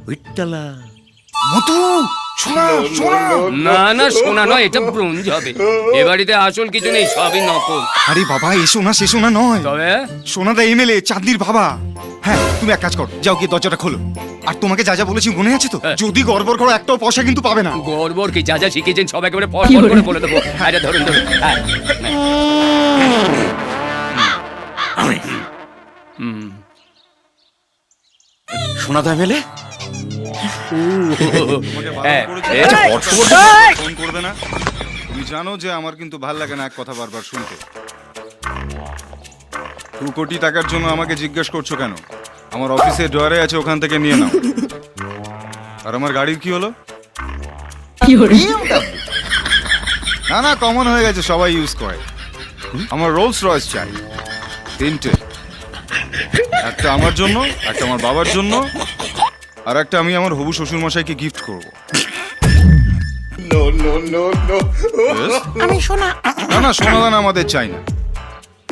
বিট্টালা। মধু সোনা সোনা। না না, সোনা নয়, এটা ব্রোঞ্জ হবে। এ বাড়িতে আসল কিছু নেই, সবই নকল। আরে বাবা, এ সোনা সে সোনা নয়। তবে সোনাদা এমএলএ চাঁদনির বাবা। হ্যাঁ, তুমি এক কাজ করো, যাও গিয়ে দরজাটা খোলো। আর তোমাকে যা যা বলেছি মনে আছে তো? যদি গড়বড় করো একটাও পয়সা কিন্তু পাবে না। গড়বড় কি, যা যা শিখেছেন সব একেবারে পর করে বলে দেবো। আরে ধরুন ধরুন। হ্যাঁ। সোনাদা এমএলএ, হ্যাঁ, আচ্ছা, এ- ফোন করবে না? তুমি জানো যে আমার কিন্তু ভাল লাগে না এক কথা বারবার শুনতে। 2 কোটি টাকার জন্য আমাকে জিজ্ঞেস করছো কেন? আমার অফিসে ডয়ারে আছে, ওখান থেকে নিয়ে নাও। আর আমার গাড়ির কি হলো? না না, কমন হয়ে গেছে, সবাই ইউজ করে। আমার রোলস রয়েস চাই 3টে। একটা আমার জন্য, একটা আমার বাবার জন্য, আর একটা আমি আমার হবু শ্বশুর মশাইকে গিফট করব। আমি সোনা। না না, সোনাদানা আমাদের চাই না।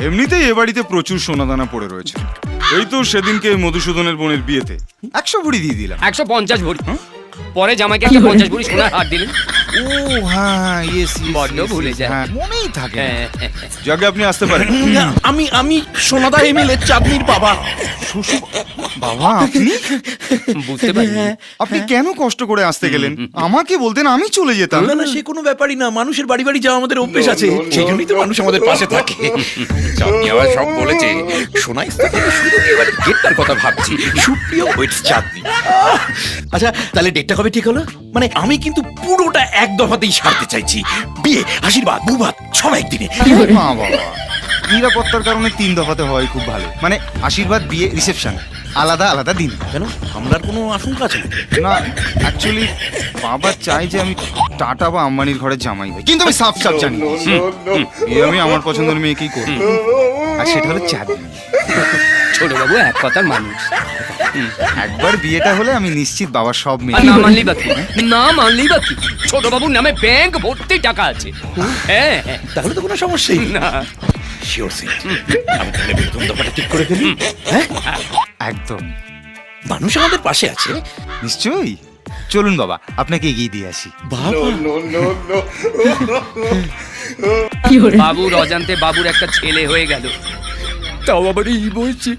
এমনিতেই এ বাড়িতে প্রচুর সোনাদানা পড়ে রয়েছে। এই তো সেদিনকে মধুসূদনের বোনের বিয়েতে 100 ভরি দিয়ে দিলাম। 150 ভরি। পরে জামাইকে একটা 50 ভরি সোনার হার দিলেন। ও হ্যাঁ, ইয়েস বড্ড ভুলে যায়। হ্যাঁ, মনেই থাকে। হ্যাঁ, যাকে আপনি আসতে পারেন। আমি সোনাদা এমএলএ চাঁদনির বাবা। শ্বশুর বাবা আপনি? বুঝতে পারি। আপনি কেন কষ্ট করে আসতে গেলেন? আমাকে বলতেন, আমি চলে যেতাম। না না, সে কোনো ব্যাপারই না। মানুষের বাড়ি বাড়ি যাওয়া আমাদের অভ্যেস আছে, সেই জন্যই তো মানুষ আমাদের পাশে থাকে। চাঁদনি আবার সব বলেছে। সোনা স্থানে শুধু এবারে ডেটটার কথা ভাবছি। সুপ্রিয় ওয়েটস চাঁদনি। আচ্ছা, তাহলে ডেটটা কবে ঠিক হলো? মানে আমি কিন্তু পুরোটা এক দফাতেই সারতে চাইছি। বিয়ে, আশীর্বাদ, বুবাদ সব একদিনে। মা বাবা, নিরাপত্তার কারণে 3 দফাতে হয় খুব ভালো। মানে আশীর্বাদ, বিয়ে, রিসেপশন আলাদা আলাদা দিন। কেন, হামলার কোনো আশঙ্কা আছে নাকি? না, অ্যাকচুয়ালি বাবা চাই যে আমি টাটা বা আম্বানির ঘরে জামাই হই, কিন্তু আমি সাফ সাফ জানি বিয়ে আমি আমার পছন্দের মেয়েকেই করব, আর সেটা হলো চাঁদনি। ছোট বাবু এক কথার মানুষ। একবার বিয়েটা হলে আমি নিশ্চিত বাবার সব আর মেয়ে। না মানলেই বাকি, না মানলেই বাকি। ছোট বাবুর নামে ব্যাংক ভর্তি টাকা আছে। হ্যাঁ হ্যাঁ। তাহলে তো কোনো সমস্যাই না, শিওর সিট। আমি তাহলে বেতন দফাটা ঠিক করে ফেলি। হ্যাঁ, একদম, মানুষ আমাদের পাশে আছে। নিশ্চয়ই। চলুন বাবা, আপনাকে এগিয়ে দিয়ে আসি। বাবা, বাবুর অজান্তে বাবুর একটা ছেলে হয়ে গেল, তাও আবার এই বলছে।